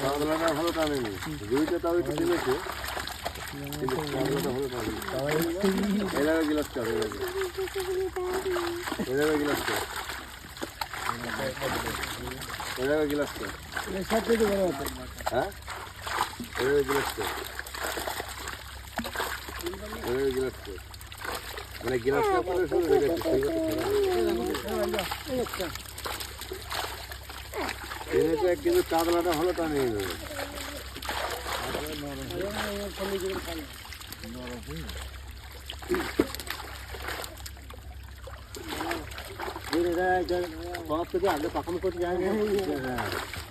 কাতলাটা ভালো টানেনি, রুইটা তাও একটু টেনেছে, কিন্তু কাতলাটা ভালো টানেনি। এলাকা গিলাস কাপ, এলাকা গিলাস কাপ, এলাকা গিলাস কাপ, হ্যাঁ এলাকা গিলাস কাপ, এলাকা গিলাস কাপ, মানে গিলাস কাপ করে শুরু হয়ে গেছে। টেনেছে কিন্তু কাতলাটা ভালো টানেনি। আগে পাখানো করতে যায় না,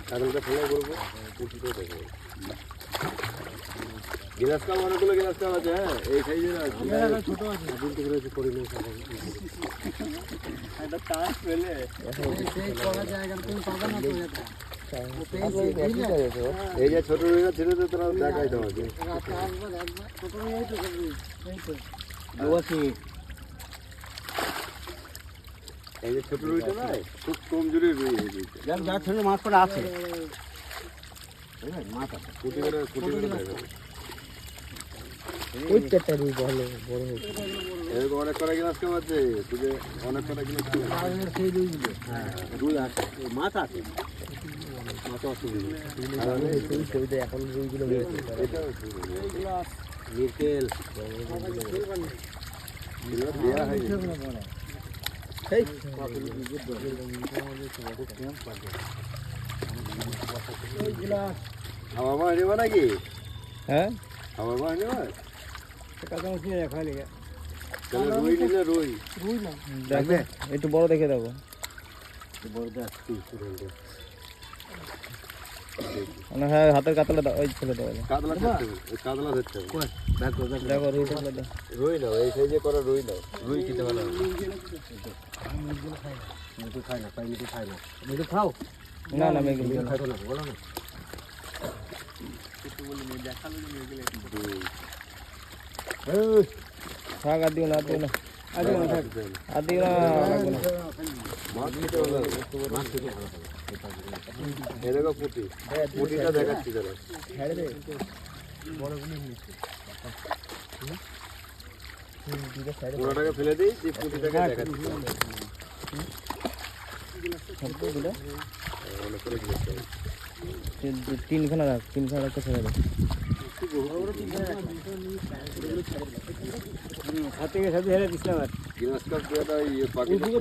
কাতলাটা ফেলে করবো, গিলাস কাপ অনেকগুলো গিলাস কাপ আছে। হ্যাঁ এই সাইজের আছে, ছোট আছে, রয়েছে পরিমাণ। এই যে ছোট রুইটা ছিল তো তোরা দেখাই তোমাকে, এই যে ছোট রুইটা নয়, খুব কমজোরি রুই। যার সঙ্গে মাছ পড়া আছে, মাছ আছে, কুটি করে এরকম অনেক কটা গিলাস কাপ আছে, তুই অনেক কটা গিলাস কাপ। হ্যাঁ রুই আছে, মাছ আছে, মাছ অসুবিধা এখন রুইগুলো নিকেল দেওয়া হয়। আমার মাছ নেবা নাকি? হ্যাঁ আমার মাছ নেবা, রুই নিলে রুই দেখবে একটু বড় দেখে দেখো, হ্যাঁ হাতের কাতলা দাও, ওই ছেলে দাও, কাতলা ধরতে হবে। দেখো রুই থাকলে দাও, রুই নাও, এই সাইজে করা রুই নাও, রুই খেতে ভালো হবে। খাও না না মেঘ খাইতো না, বলো না। থাক আর দিও না, আর দিও না, আর দিও না, মাছ খেতে ভালো হবে, মাছ খেতে ভালো হবে। এই দেখো পুঁটি, পুঁটিটা দেখাচ্ছি তারা, পুরোটাকে ফেলে দিই, পুঁটিটাকে দেখাচ্ছি। তিনখানা রাখ, তিনখানা রাখতে ছেড়ে দাও। গিলাস কাপ দিয়ে